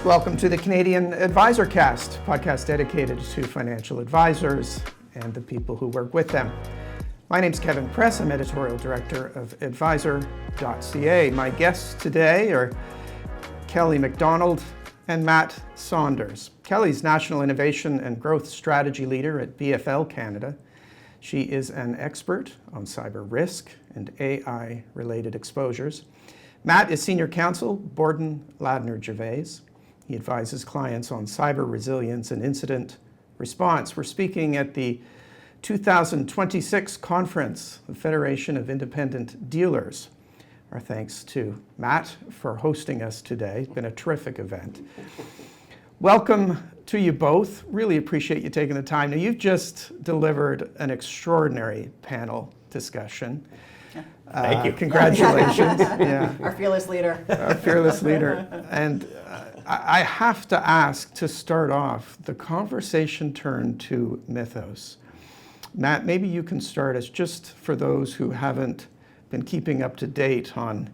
Welcome to the Canadian Advisor Cast, podcast dedicated to financial advisors and the people who work with them. My name's Kevin Press. I'm editorial director of advisor.ca. My guests today are Kelly McDonald and Matt Saunders. Kelly's National Innovation and Growth Strategy Leader at BFL Canada. She is an expert on cyber risk and AI-related exposures. Matt is Senior Counsel, Borden Ladner Gervais. He advises clients on cyber resilience and incident response. We're speaking at the 2026 conference, the Federation of Independent Dealers. Our thanks to Matt for hosting us today. It's been a terrific event. Welcome to you both. Really appreciate you taking the time. Now, you've just delivered an extraordinary panel discussion. Thank you. Congratulations. Yeah. Our fearless leader. Our fearless leader. And I have to ask, to start off, the conversation turned to Mythos. Matt, maybe you can start us, just for those who haven't been keeping up to date on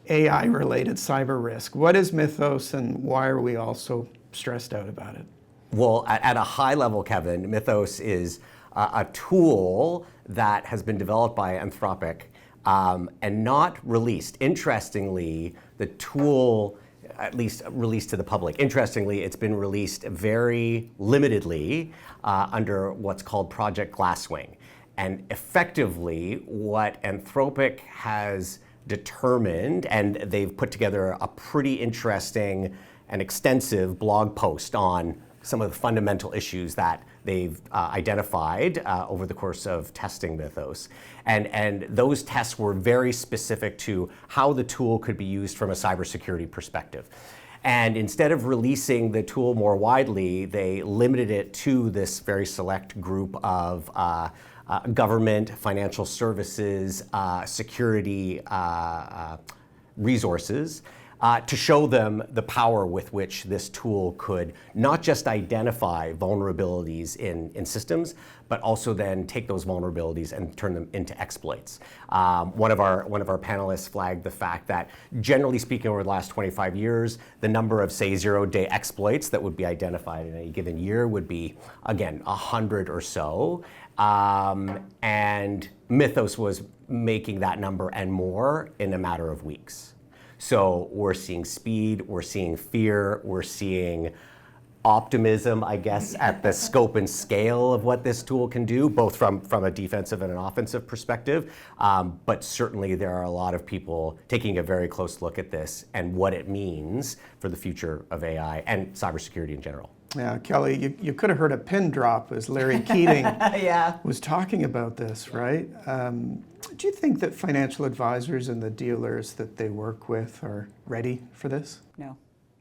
AI-related cyber risk. What is Mythos and why are we all so stressed out about it? Well, at a high level, Kevin, Mythos is a tool that has been developed by Anthropic and not released. Interestingly, the tool, at least released to the public. Interestingly, it's been released very limitedly under what's called Project Glasswing. And effectively, what Anthropic has determined, and they've put together a pretty interesting and extensive blog post on some of the fundamental issues that they've identified over the course of testing Mythos. And those tests were very specific to how the tool could be used from a cybersecurity perspective. And instead of releasing the tool more widely, they limited it to this very select group of government, financial services, security resources, to show them the power with which this tool could not just identify vulnerabilities in systems, but also then take those vulnerabilities and turn them into exploits. One of our panelists flagged the fact that, generally speaking, over the last 25 years, the number of, say, zero-day exploits that would be identified in a given year would be, again, 100 or so. And Mythos was making that number and more in a matter of weeks. So we're seeing speed, we're seeing fear, we're seeing optimism, I guess, at the scope and scale of what this tool can do, both from a defensive and an offensive perspective. But certainly there are a lot of people taking a very close look at this and what it means for the future of AI and cybersecurity in general. Yeah, Kelly, you could have heard a pin drop as Larry Keating Yeah. was talking about this, right? Do you think that financial advisors and the dealers that they work with are ready for this?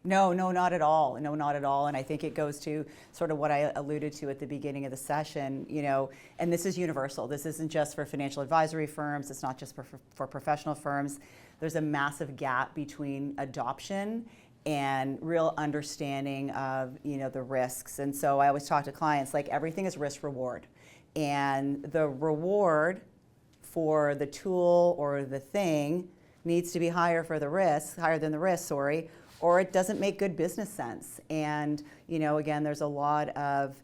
No, not at all. No, not at all. And I think it goes to sort of what I alluded to at the beginning of the session, and this is universal. This isn't just for financial advisory firms. It's not just for professional firms. There's a massive gap between adoption and real understanding of, the risks. And so I always talk to clients, like, everything is risk reward. And the reward for the tool or the thing needs to be higher than the risk, or it doesn't make good business sense. And, again, there's a lot of,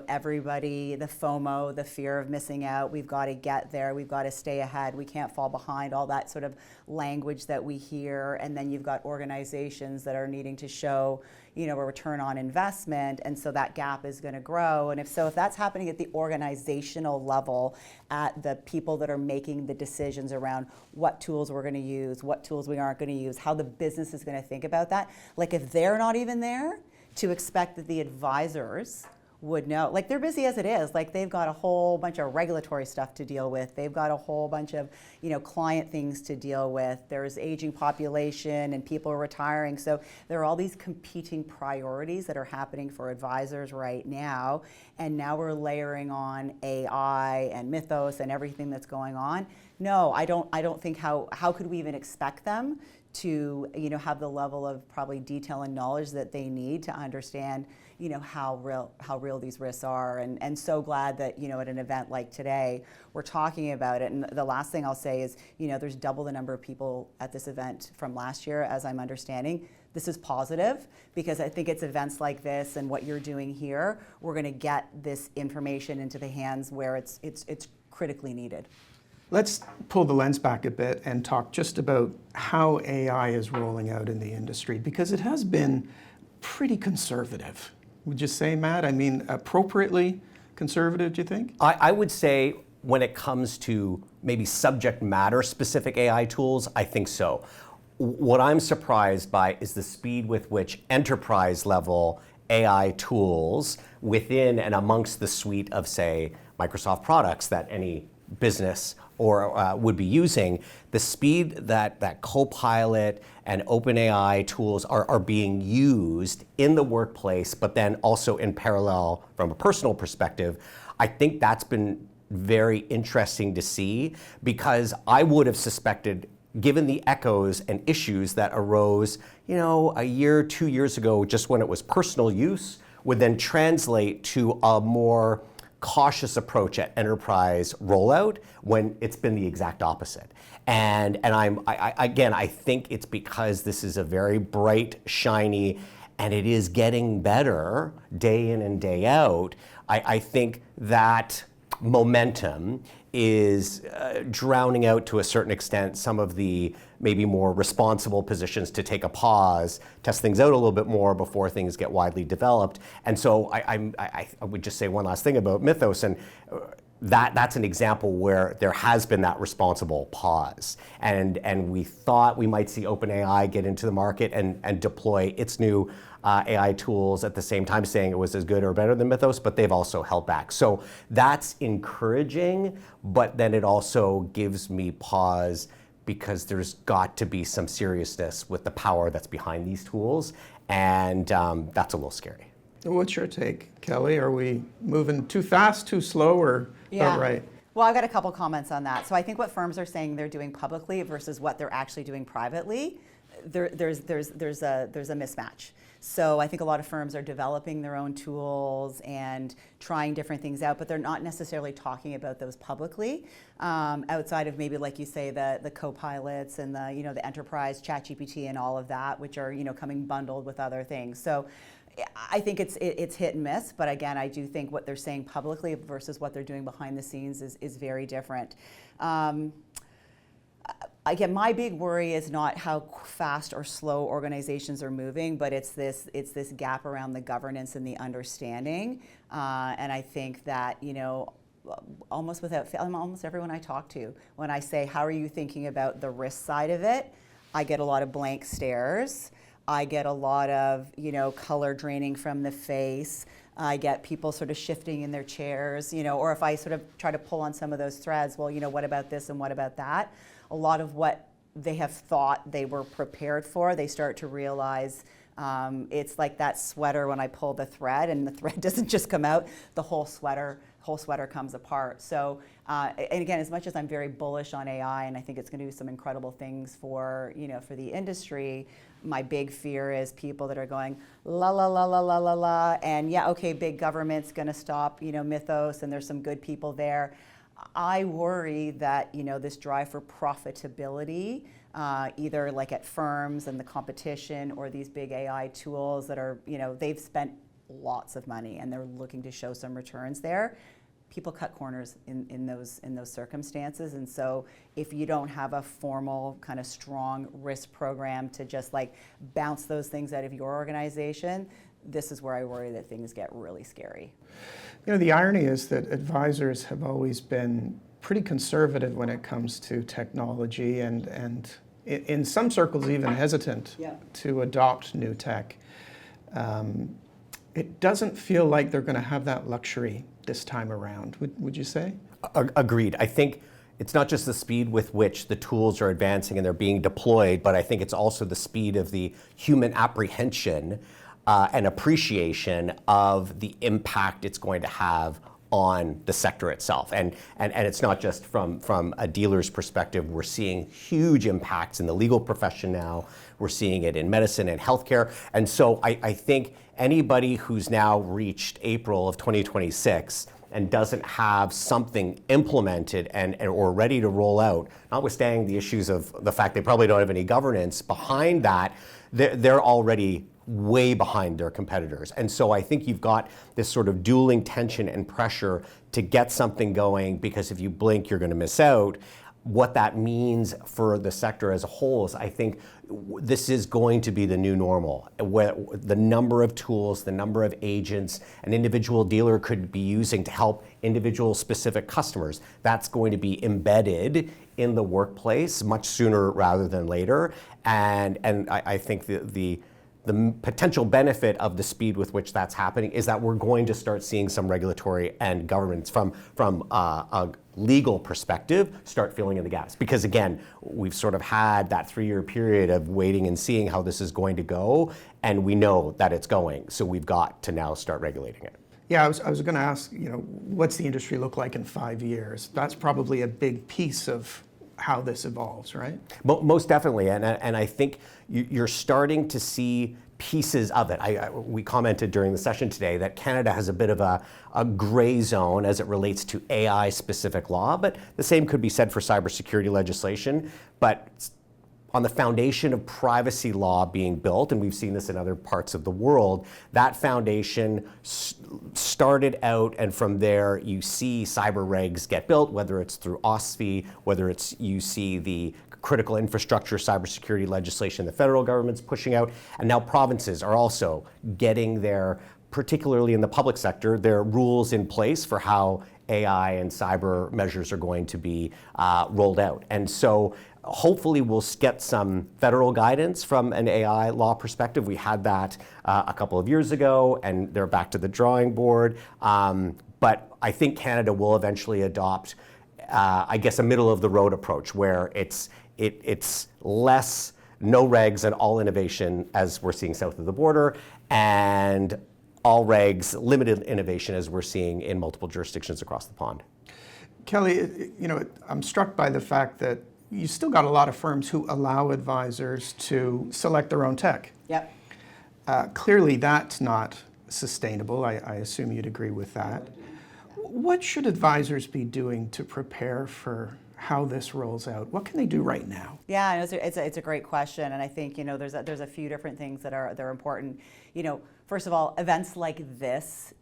everybody, the FOMO, the fear of missing out. We've got to get there. We've got to stay ahead. We can't fall behind, all that sort of language that we hear. And then you've got organizations that are needing to show, a return on investment. And so that gap is going to grow. And if that's happening at the organizational level, at the people that are making the decisions around what tools we're going to use, what tools we aren't going to use, how the business is going to think about that, like, if they're not even there, to expect that the advisors would know. Like, they're busy as it is. Like, they've got a whole bunch of regulatory stuff to deal with. They've got a whole bunch of, client things to deal with. There's aging population and people are retiring. So there are all these competing priorities that are happening for advisors right now. And now we're layering on AI and Mythos and everything that's going on. No, I don't think how could we even expect them to, have the level of probably detail and knowledge that they need to understand, how real these risks are. And so glad that, at an event like today, we're talking about it. And the last thing I'll say is, there's double the number of people at this event from last year, as I'm understanding. this is positive, because I think it's events like this and what you're doing here, we're going to get this information into the hands where it's critically needed. Let's pull the lens back a bit and talk just about how AI is rolling out in the industry, because it has been pretty conservative. Would you say, Matt? I mean, appropriately conservative, do you think? I would say when it comes to maybe subject matter specific AI tools, I think so. What I'm surprised by is the speed with which enterprise level AI tools within and amongst the suite of, say, Microsoft products that any business or would be using, the speed that Copilot and OpenAI tools are being used in the workplace, but then also in parallel from a personal perspective, I think that's been very interesting to see, because I would have suspected, given the echoes and issues that arose, a year, 2 years ago, just when it was personal use, would then translate to a more cautious approach at enterprise rollout, when it's been the exact opposite. And I think it's because this is a very bright, shiny, and it is getting better day in and day out. I think that momentum is drowning out to a certain extent some of the maybe more responsible positions to take a pause, test things out a little bit more before things get widely developed. And so I would just say one last thing about Mythos, and that's an example where there has been that responsible pause. And we thought we might see OpenAI get into the market and deploy its new AI tools at the same time, saying it was as good or better than Mythos, but they've also held back. So that's encouraging, but then it also gives me pause, because there's got to be some seriousness with the power that's behind these tools, and that's a little scary. What's your take, Kelly? Are we moving too fast, too slow, or about right? Well, I've got a couple comments on that. So I think what firms are saying they're doing publicly versus what they're actually doing privately, there's a mismatch. So I think a lot of firms are developing their own tools and trying different things out, but they're not necessarily talking about those publicly, outside of maybe, like you say, the co-pilots and the enterprise ChatGPT and all of that, which are coming bundled with other things. So I think it's hit and miss, but again, I do think what they're saying publicly versus what they're doing behind the scenes is very different. Again, my big worry is not how fast or slow organizations are moving, but it's this gap around the governance and the understanding. And I think that, almost everyone I talk to, when I say, how are you thinking about the risk side of it, I get a lot of blank stares. I get a lot of, color draining from the face. I get people sort of shifting in their chairs, or if I sort of try to pull on some of those threads, well, what about this and what about that? A lot of what they have thought they were prepared for, they start to realize it's like that sweater when I pull the thread and the thread doesn't just come out, the whole sweater comes apart. So, and again, as much as I'm very bullish on AI and I think it's going to do some incredible things for the industry, my big fear is people that are going la la la la la la la, and yeah, okay, big government's going to stop Mythos, and there's some good people there. I worry that this drive for profitability, either like at firms and the competition, or these big AI tools that are they've spent lots of money and they're looking to show some returns there. People cut corners in those circumstances, and so if you don't have a formal kind of strong risk program to just like bounce those things out of your organization, this is where I worry that things get really scary. The irony is that advisors have always been pretty conservative when it comes to technology, and in some circles even hesitant to adopt new tech. It doesn't feel like they're going to have that luxury this time around, would you say? Agreed. I think it's not just the speed with which the tools are advancing and they're being deployed, but I think it's also the speed of the human apprehension and appreciation of the impact it's going to have on the sector itself. And it's not just from a dealer's perspective. We're seeing huge impacts in the legal profession now. We're seeing it in medicine and healthcare. And so I think anybody who's now reached April of 2026 and doesn't have something implemented or ready to roll out, notwithstanding the issues of the fact they probably don't have any governance behind that, they're already way behind their competitors. And so I think you've got this sort of dueling tension and pressure to get something going, because if you blink, you're going to miss out. What that means for the sector as a whole is, I think this is going to be the new normal, where the number of tools, the number of agents an individual dealer could be using to help individual specific customers, that's going to be embedded in the workplace much sooner rather than later. And I think the potential benefit of the speed with which that's happening is that we're going to start seeing some regulatory and governments from a legal perspective start filling in the gaps. Because again, we've sort of had that 3-year period of waiting and seeing how this is going to go, and we know that it's going. So we've got to now start regulating it. Yeah, I was going to ask, what's the industry look like in 5 years? That's probably a big piece of how this evolves, right? Most definitely, and I think you're starting to see pieces of it. We commented during the session today that Canada has a bit of a gray zone as it relates to AI-specific law, but the same could be said for cybersecurity legislation. But on the foundation of privacy law being built, and we've seen this in other parts of the world, that foundation started out, and from there you see cyber regs get built, whether it's through OSFI, whether it's you see the critical infrastructure cybersecurity legislation the federal government's pushing out, and now provinces are also getting their, particularly in the public sector, their rules in place for how AI and cyber measures are going to be rolled out. And so hopefully we'll get some federal guidance from an AI law perspective. We had that a couple of years ago, and they're back to the drawing board. But I think Canada will eventually adopt, I guess, a middle of the road approach where it's less no regs and all innovation as we're seeing south of the border, and all regs, limited innovation as we're seeing in multiple jurisdictions across the pond. Kelly, I'm struck by the fact that you still got a lot of firms who allow advisors to select their own tech. Yep. Clearly that's not sustainable. I assume you'd agree with that. What should advisors be doing to prepare for how this rolls out? What can they do right now? Yeah, it's a great question, and I think there's a few different things that are important. First of all, events like this,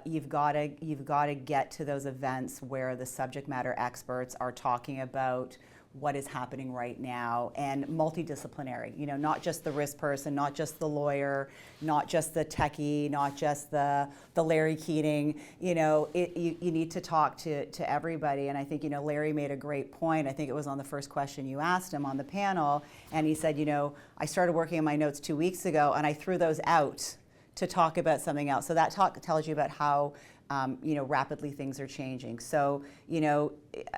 you've got to get to those events where the subject matter experts are talking about what is happening right now, and multidisciplinary, not just the risk person, not just the lawyer, not just the techie, not just the Larry Keating, you need to talk to everybody. And I think, Larry made a great point. I think it was on the first question you asked him on the panel, and he said, I started working on my notes 2 weeks ago, and I threw those out to talk about something else. So that tells you about how rapidly things are changing. So,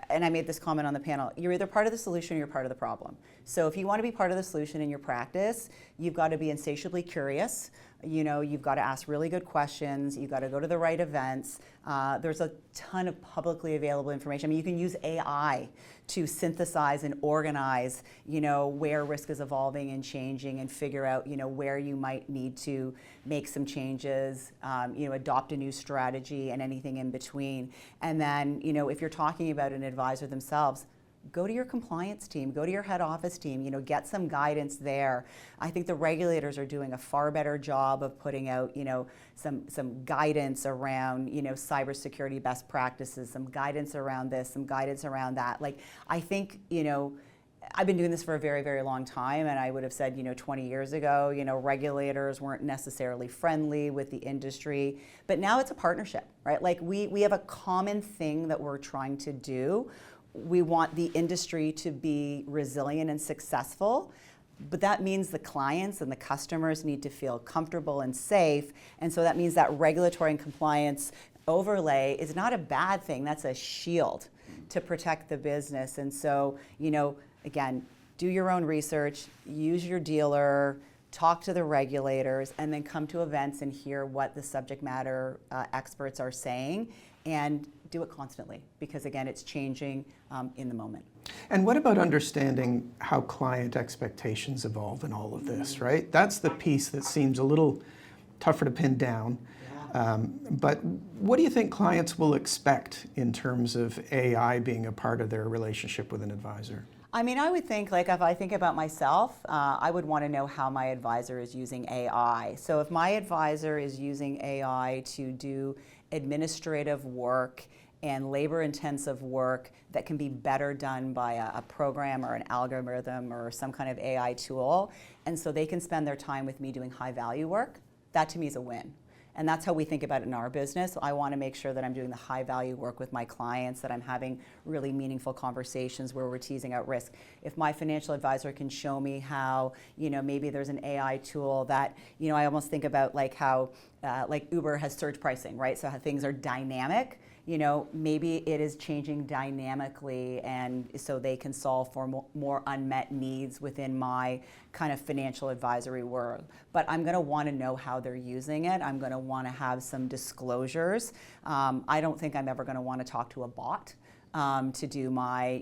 and I made this comment on the panel, you're either part of the solution or you're part of the problem. So if you want to be part of the solution in your practice, you've got to be insatiably curious. You've got to ask really good questions. You've got to go to the right events. There's a ton of publicly available information. I mean, you can use AI to synthesize and organize, where risk is evolving and changing, and figure out, where you might need to make some changes, adopt a new strategy, and anything in between. And then, if you're talking about an advisor themselves, go to your compliance team, go to your head office team, get some guidance there. I think the regulators are doing a far better job of putting out, some guidance around, cybersecurity best practices, some guidance around this, some guidance around that. Like, I think, I've been doing this for a very, very long time, and I would have said, 20 years ago, regulators weren't necessarily friendly with the industry, but now it's a partnership, right? Like, we have a common thing that we're trying to do. We want the industry to be resilient and successful, but that means the clients and the customers need to feel comfortable and safe. And so that means that regulatory and compliance overlay is not a bad thing. That's a shield to protect the business. And so, again, do your own research, use your dealer, talk to the regulators, and then come to events and hear what the subject matter experts are saying, and do it constantly, because again, it's changing in the moment. And what about understanding how client expectations evolve in all of this, right? That's the piece that seems a little tougher to pin down. But what do you think clients will expect in terms of AI being a part of their relationship with an advisor? I mean, I would think, like, if I think about myself, I would want to know how my advisor is using AI. So if my advisor is using AI to do administrative work and labor-intensive work that can be better done by a program or an algorithm or some kind of AI tool, and so they can spend their time with me doing high-value work, that to me is a win. And that's how we think about it in our business. I want to make sure that I'm doing the high value work with my clients, that I'm having really meaningful conversations where we're teasing out risk. If my financial advisor can show me how, maybe there's an AI tool that, I almost think about like how like Uber has surge pricing, right? So how things are dynamic. Maybe it is changing dynamically, and so they can solve for more unmet needs within my kind of financial advisory world. But I'm going to want to know how they're using it. I'm going to want to have some disclosures. I don't think I'm ever going to want to talk to a bot to do my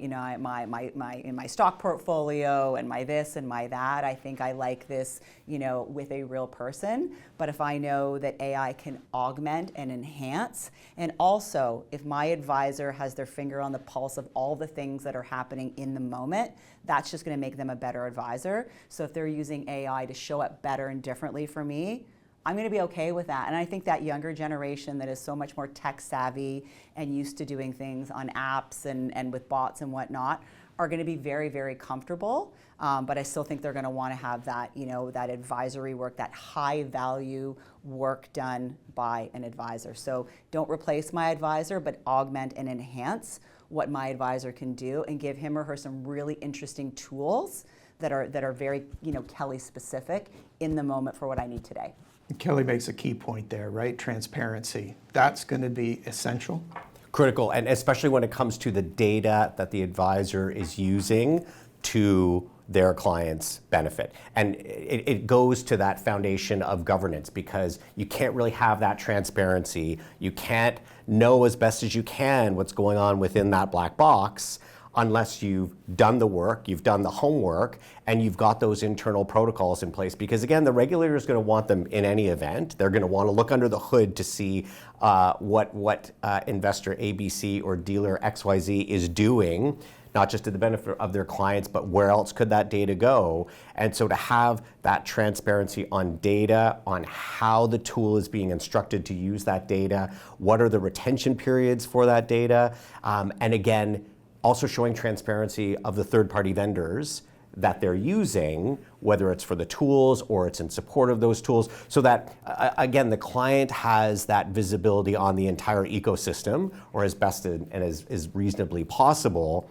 stock portfolio and my this and my that. I think I like this, with a real person. But if I know that AI can augment and enhance, and also if my advisor has their finger on the pulse of all the things that are happening in the moment, that's just going to make them a better advisor. So if they're using AI to show up better and differently for me, I'm going to be okay with that. And I think that younger generation that is so much more tech savvy and used to doing things on apps and with bots and whatnot are going to be very, very comfortable. But I still think they're going to want to have that, that advisory work, that high value work done by an advisor. So don't replace my advisor, but augment and enhance what my advisor can do, and give him or her some really interesting tools that are very, Kelly specific in the moment for what I need today. Kelly makes a key point there, right? Transparency. That's going to be essential. Critical, and especially when it comes to the data that the advisor is using to their clients' benefit. And it goes to that foundation of governance, because you can't really have that transparency. You can't know as best as you can what's going on within that black box unless you've done the work, you've done the homework, and you've got those internal protocols in place. Because again, the regulator is going to want them in any event. They're going to want to look under the hood to see what investor ABC or dealer XYZ is doing, not just to the benefit of their clients, but where else could that data go? And so to have that transparency on data, on how the tool is being instructed to use that data, what are the retention periods for that data, and again, also showing transparency of the third-party vendors that they're using, whether it's for the tools or it's in support of those tools, so that, again, the client has that visibility on the entire ecosystem, or as best and as reasonably possible,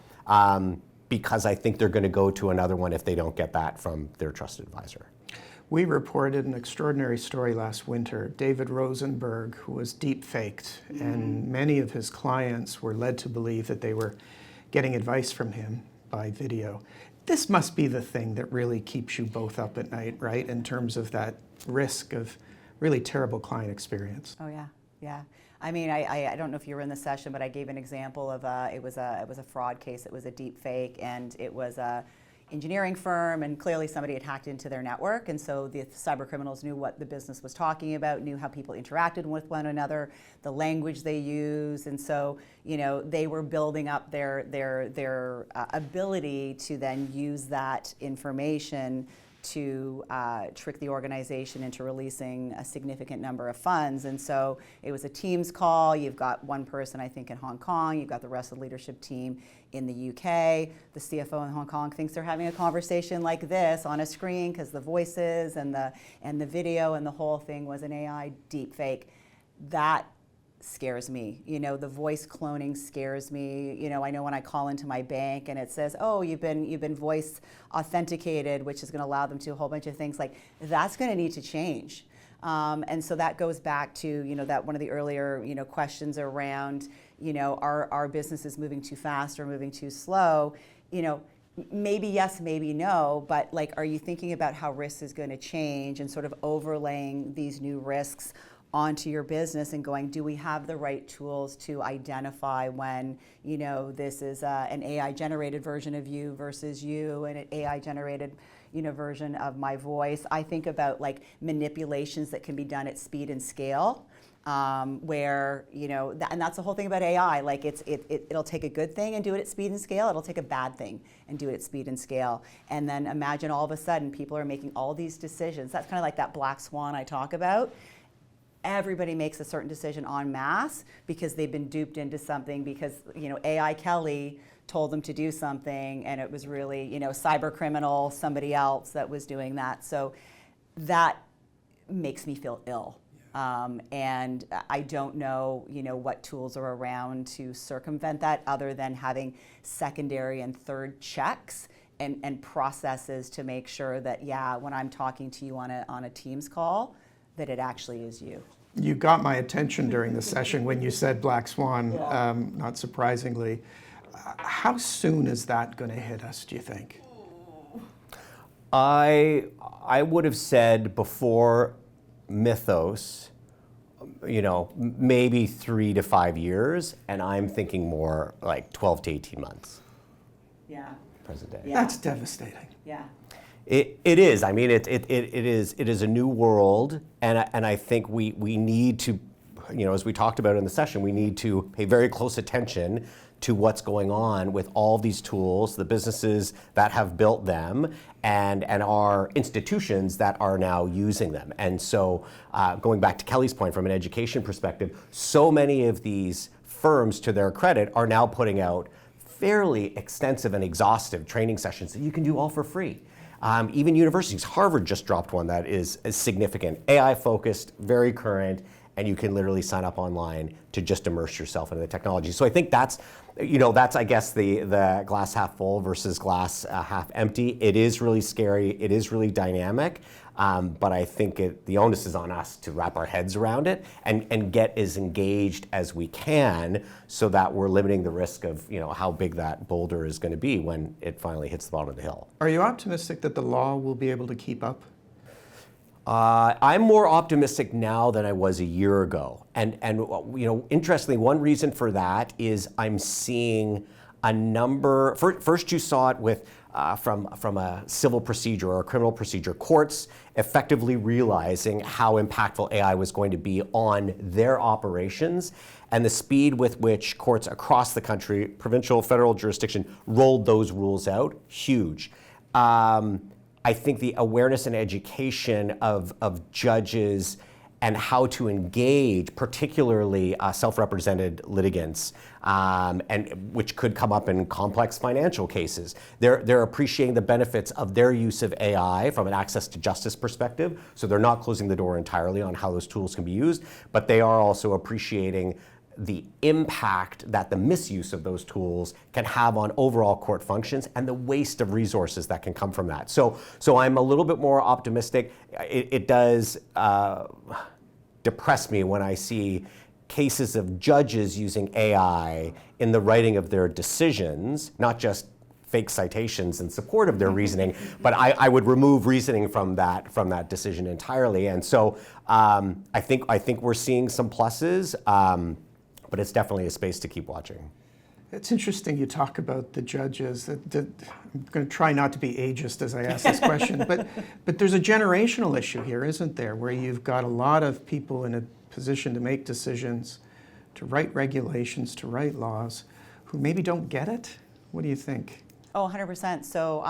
because I think they're going to go to another one if they don't get that from their trusted advisor. We reported an extraordinary story last winter. David Rosenberg, who was deep-faked, and many of his clients were led to believe that they were getting advice from him by video. This must be the thing that really keeps you both up at night, right? In terms of that risk of really terrible client experience. Oh yeah, yeah. I mean, I don't know if you were in the session, but I gave an example of it was a fraud case. It was a deep fake, and it was a engineering firm, and clearly somebody had hacked into their network, and so the cyber criminals knew what the business was talking about, knew how people interacted with one another, the language they used, and so they were building up their ability to then use that information to trick the organization into releasing a significant number of funds. And so it was a Teams call. You've got one person, I think, in Hong Kong. You've got the rest of the leadership team in the UK. The CFO in Hong Kong thinks they're having a conversation like this on a screen because the voices and the video and the whole thing was an AI deep fake. That scares me. The voice cloning scares me. I know when I call into my bank and it says, "Oh, you've been voice authenticated," which is going to allow them to do a whole bunch of things. Like, that's going to need to change. And so that goes back to that one of the earlier questions around are businesses moving too fast or moving too slow? maybe yes, maybe no, but like, are you thinking about how risk is going to change and sort of overlaying these new risks onto your business and going, do we have the right tools to identify when, this is an AI generated version of you versus you and an AI generated, version of my voice? I think about like manipulations that can be done at speed and scale. Where and that's the whole thing about AI. Like it'll take a good thing and do it at speed and scale. It'll take a bad thing and do it at speed and scale. And then imagine all of a sudden people are making all these decisions. That's kind of like that black swan I talk about. Everybody makes a certain decision en masse because they've been duped into something because AI Kelly told them to do something and it was really cyber criminal, somebody else that was doing that. So that makes me feel ill. And I don't know, what tools are around to circumvent that other than having secondary and third checks and processes to make sure that, when I'm talking to you on a Teams call, that it actually is you. You got my attention during the session when you said Black Swan, not surprisingly. How soon is that going to hit us, do you think? I would have said before Mythos, maybe 3 to 5 years, and I'm thinking more like 12 to 18 months. Yeah. Present day. Yeah. That's devastating. Yeah. It is. I mean, it is a new world, and I think we need to, as we talked about in the session, we need to pay very close attention to what's going on with all these tools, the businesses that have built them, and our institutions that are now using them. And so, going back to Kelly's point from an education perspective, so many of these firms, to their credit, are now putting out fairly extensive and exhaustive training sessions that you can do all for free. Even universities, Harvard just dropped one that is significant, AI focused, very current, and you can literally sign up online to just immerse yourself into the technology. So I think that's I guess the glass half full versus glass half empty. It is really scary. It is really dynamic. But I think the onus is on us to wrap our heads around it and get as engaged as we can so that we're limiting the risk of how big that boulder is going to be when it finally hits the bottom of the hill. Are you optimistic that the law will be able to keep up? I'm more optimistic now than I was a year ago. And interestingly, one reason for that is I'm seeing a number. First, you saw it with from a civil procedure or a criminal procedure, courts effectively realizing how impactful AI was going to be on their operations, and the speed with which courts across the country, provincial, federal jurisdiction, rolled those rules out, huge. I think the awareness and education of judges and how to engage, particularly self-represented litigants, and which could come up in complex financial cases. They're appreciating the benefits of their use of AI from an access to justice perspective. So they're not closing the door entirely on how those tools can be used, but they are also appreciating the impact that the misuse of those tools can have on overall court functions and the waste of resources that can come from that. So I'm a little bit more optimistic. It does depress me when I see cases of judges using AI in the writing of their decisions, not just fake citations in support of their reasoning, but I would remove reasoning from that decision entirely. And so I think we're seeing some pluses. But it's definitely a space to keep watching. It's interesting you talk about the judges. I'm going to try not to be ageist as I ask this question, but there's a generational issue here, isn't there, where you've got a lot of people in a position to make decisions, to write regulations, to write laws, who maybe don't get it? What do you think? Oh, 100%. So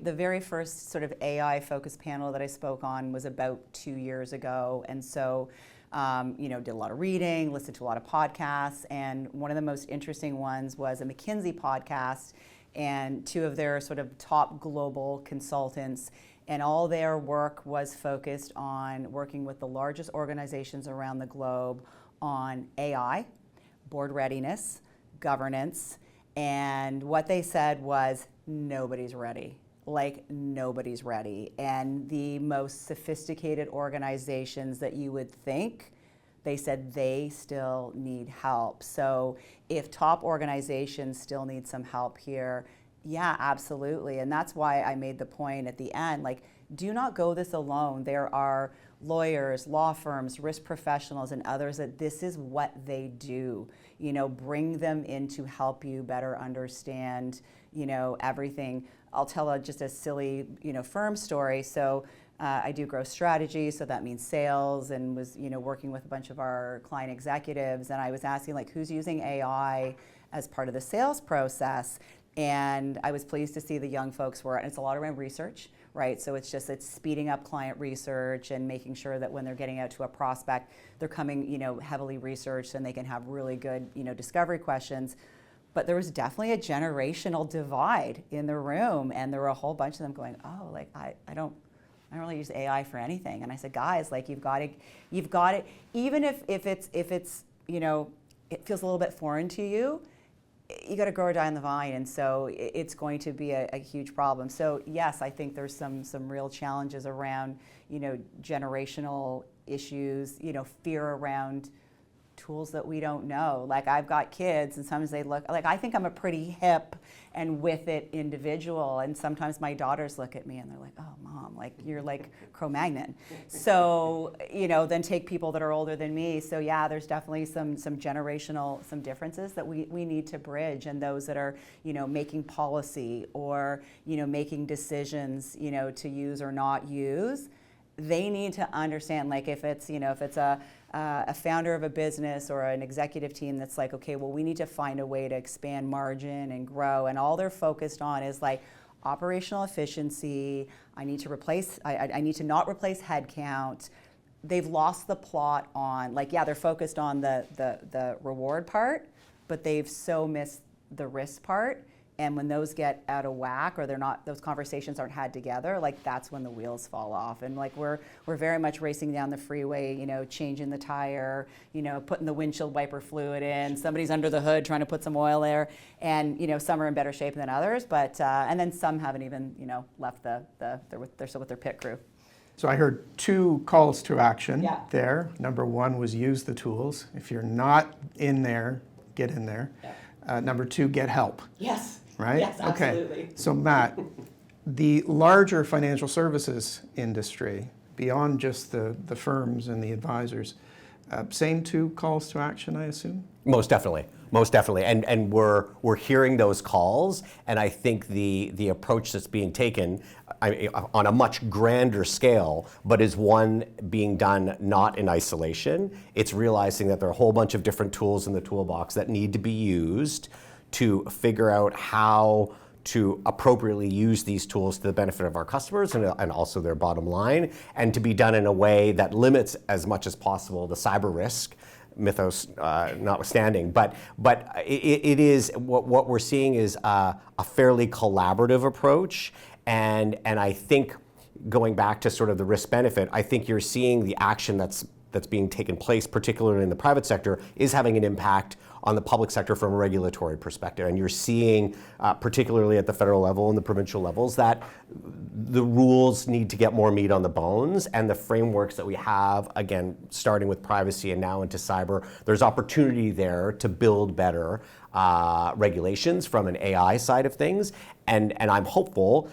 the very first sort of AI-focused panel that I spoke on was about 2 years ago, and so did a lot of reading, listened to a lot of podcasts, and one of the most interesting ones was a McKinsey podcast, and two of their sort of top global consultants, and all their work was focused on working with the largest organizations around the globe on AI, board readiness, governance, and what they said was nobody's ready. Like nobody's ready. And the most sophisticated organizations that you would think, they said they still need help. So if top organizations still need some help here, Yeah, absolutely. And that's why I made the point at the end, like, do not go this alone. There are lawyers, law firms, risk professionals, and others that this is what they do. Bring them in to help you better understand, everything. I'll tell just a silly, firm story. So I do growth strategy, so that means sales, and was, working with a bunch of our client executives. And I was asking, like, who's using AI as part of the sales process? And I was pleased to see the young folks were, and it's a lot around research, right? So it's speeding up client research and making sure that when they're getting out to a prospect, they're coming, heavily researched, and they can have really good, discovery questions. But there was definitely a generational divide in the room, and there were a whole bunch of them going, oh, like I don't really use AI for anything. And I said, guys, like you've got it, even if it's it feels a little bit foreign to you. You got to grow or die on the vine, and so it's going to be a huge problem. So yes, I think there's some real challenges around generational issues, fear around tools that we don't know. Like I've got kids, and sometimes they look like I think I'm a pretty hip and with it individual, and sometimes my daughters look at me and they're like, "Oh, mom, like you're like Cro-Magnon." So then take people that are older than me. So yeah, there's definitely some generational differences that we need to bridge, and those that are making policy or making decisions to use or not use. They need to understand, like if it's a founder of a business or an executive team that's like, okay, well, we need to find a way to expand margin and grow, and all they're focused on is like operational efficiency. I need to not replace headcount. They've lost the plot on, like, yeah, they're focused on the reward part, but they've so missed the risk part. And when those get out of whack, or those conversations aren't had together, like that's when the wheels fall off. And like we're very much racing down the freeway, changing the tire, putting the windshield wiper fluid in. Somebody's under the hood trying to put some oil there, and some are in better shape than others. But and then some haven't even left they're still with their pit crew. So I heard two calls to action Yeah. there. Number one was use the tools. If you're not in there, get in there. Yeah. Number two, get help. Yes. Right? Yes, absolutely. Okay. So Matt, the larger financial services industry, beyond just the firms and the advisors, same two calls to action, I assume? Most definitely, and we're hearing those calls, and I think the approach that's being taken on a much grander scale, but is one being done not in isolation. It's realizing that there are a whole bunch of different tools in the toolbox that need to be used to figure out how to appropriately use these tools to the benefit of our customers and also their bottom line, and to be done in a way that limits as much as possible the cyber risk, mythos notwithstanding. But it is what we're seeing is a fairly collaborative approach, and I think going back to sort of the risk benefit, I think you're seeing the action that's being taken place, particularly in the private sector, is having an impact on the public sector from a regulatory perspective. And you're seeing, particularly at the federal level and the provincial levels, that the rules need to get more meat on the bones, and the frameworks that we have, again, starting with privacy and now into cyber, there's opportunity there to build better regulations from an AI side of things. And I'm hopeful,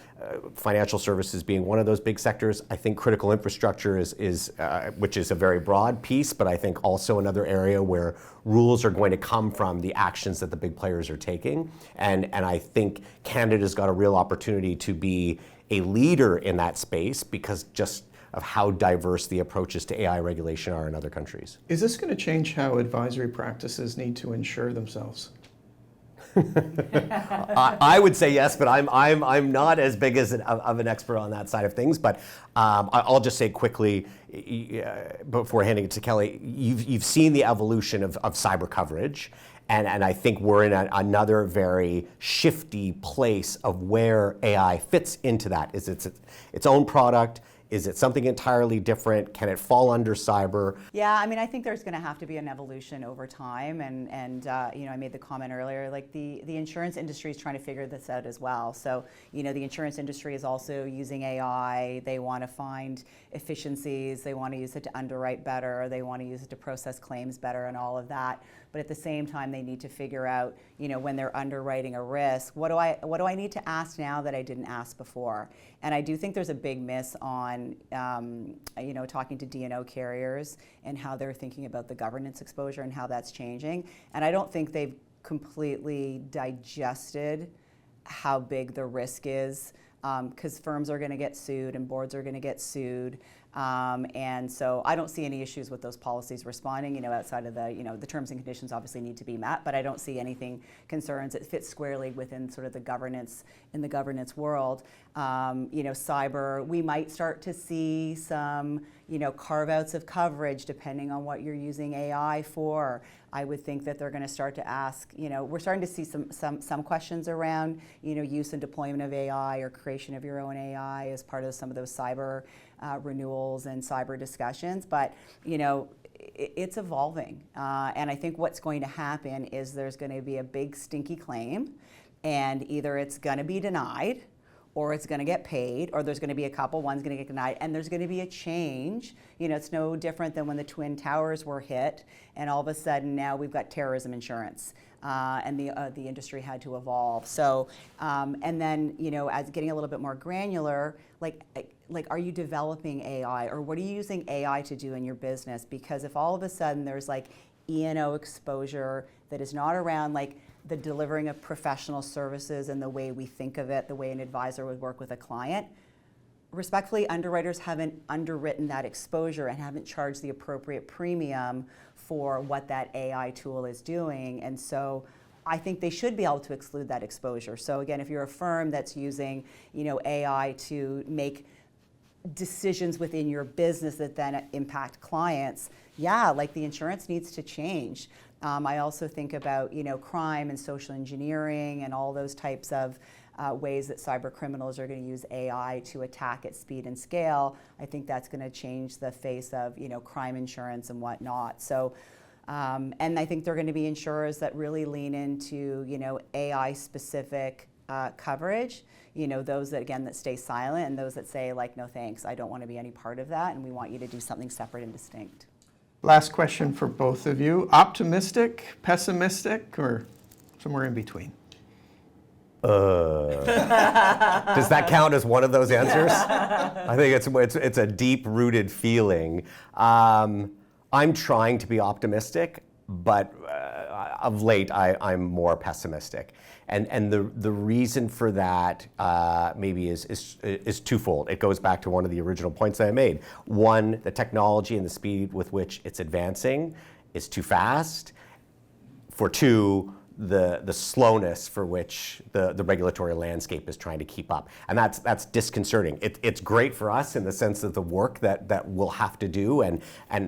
financial services being one of those big sectors. I think critical infrastructure is which is a very broad piece, but I think also another area where rules are going to come from the actions that the big players are taking. And I think Canada's got a real opportunity to be a leader in that space because just of how diverse the approaches to AI regulation are in other countries. Is this going to change how advisory practices need to insure themselves? I would say yes, but I'm not as big as of an expert on that side of things. But I'll just say quickly before handing it to Kelly, you've seen the evolution of cyber coverage, and I think we're in another very shifty place of where AI fits into that. Is it its own product? Is it something entirely different? Can it fall under cyber? Yeah, I mean, I think there's going to have to be an evolution over time, and I made the comment earlier, like the insurance industry is trying to figure this out as well. So, the insurance industry is also using AI. They want to find efficiencies. They want to use it to underwrite better. They want to use it to process claims better, and all of that. but at the same time, they need to figure out, when they're underwriting a risk, what do I need to ask now that I didn't ask before? And I do think there's a big miss on, talking to D&O carriers and how they're thinking about the governance exposure and how that's changing. And I don't think they've completely digested how big the risk is, because firms are going to get sued and boards are going to get sued. And so I don't see any issues with those policies responding, outside of the terms and conditions obviously need to be met, but I don't see anything concerns. It fits squarely within sort of the governance, in the governance world. Cyber, we might start to see some, carve-outs of coverage depending on what you're using AI for. I would think that they're going to start to ask, we're starting to see some questions around, use and deployment of AI or creation of your own AI as part of some of those cyber renewals and cyber discussions, but it's evolving. And I think what's going to happen is there's going to be a big stinky claim, and either it's going to be denied, or it's going to get paid, or there's going to be a couple, one's going to get denied, and there's going to be a change. It's no different than when the Twin Towers were hit, and all of a sudden now we've got terrorism insurance, and the industry had to evolve. So, and then, as getting a little bit more granular, like, are you developing AI, or what are you using AI to do in your business? Because if all of a sudden there's like E&O exposure that is not around like the delivering of professional services and the way we think of it, the way an advisor would work with a client, respectfully, underwriters haven't underwritten that exposure and haven't charged the appropriate premium for what that AI tool is doing. And so I think they should be able to exclude that exposure. So again, if you're a firm that's using, AI to make decisions within your business that then impact clients, like the insurance needs to change. I also think about, crime and social engineering and all those types of ways that cyber criminals are going to use AI to attack at speed and scale. I think that's going to change the face of, crime insurance and whatnot. So, and I think there are going to be insurers that really lean into, AI-specific coverage. Those that stay silent, and those that say like, no thanks, I don't want to be any part of that, and we want you to do something separate and distinct. Last question for both of you. Optimistic, pessimistic, or somewhere in between? Does that count as one of those answers? I think it's a deep-rooted feeling. I'm trying to be optimistic, but of late I'm more pessimistic. And the reason for that maybe is twofold. It goes back to one of the original points that I made. One, the technology and the speed with which it's advancing is too fast. For two, the slowness for which the regulatory landscape is trying to keep up. And that's disconcerting. It's great for us in the sense of the work that we'll have to do and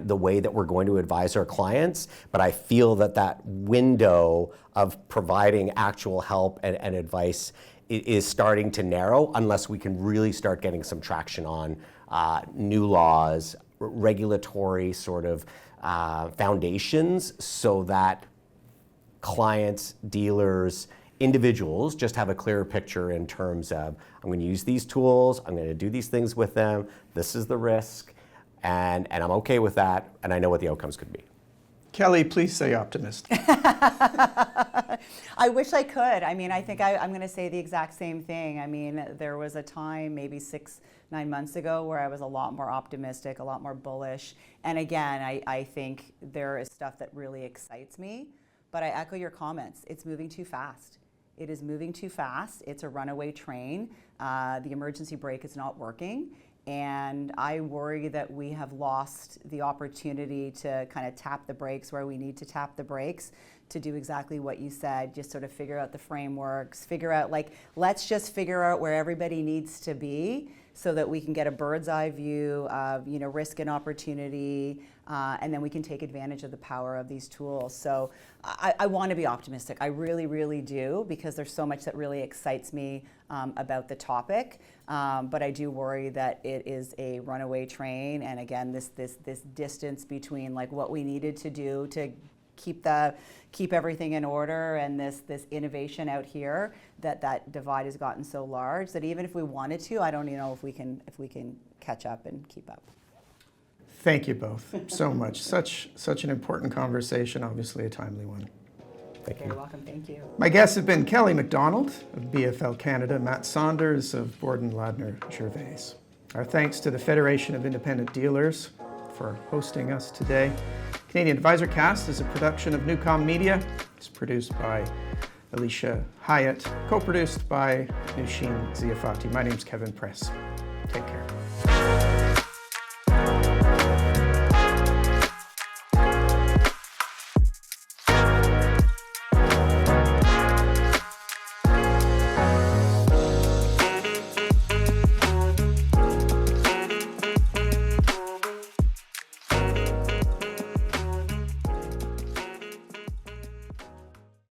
the way that we're going to advise our clients, but I feel that window of providing actual help and advice is starting to narrow unless we can really start getting some traction on new laws, regulatory sort of foundations, so that clients, dealers, individuals just have a clearer picture in terms of, I'm going to use these tools, I'm going to do these things with them, this is the risk, and I'm okay with that, and I know what the outcomes could be. Kelly, please say optimistic. I wish I could. I mean, I think I'm going to say the exact same thing. I mean, there was a time, maybe 6-9 months ago, where I was a lot more optimistic, a lot more bullish. And again, I think there is stuff that really excites me. But I echo your comments. It's moving too fast. It is moving too fast. It's a runaway train. The emergency brake is not working. And I worry that we have lost the opportunity to kind of tap the brakes where we need to tap the brakes to do exactly what you said, just sort of figure out the frameworks, let's just figure out where everybody needs to be so that we can get a bird's eye view of, risk and opportunity, and then we can take advantage of the power of these tools. So I want to be optimistic. I really, really do, because there's so much that really excites me about the topic. But I do worry that it is a runaway train. And again, this distance between like what we needed to do to keep everything in order and this innovation out here, that divide has gotten so large that even if we wanted to, I don't even know if we can catch up and keep up. Thank you both so much. Such an important conversation, obviously a timely one. You're welcome. Thank you. My guests have been Kelly MacDonald of BFL Canada, Matt Saunders of Borden Ladner Gervais. Our thanks to the Federation of Independent Dealers for hosting us today. Canadian Advisor Cast is a production of Newcom Media. It's produced by Alicia Hyatt, co-produced by Nushin Ziafati. My name's Kevin Press. Take care.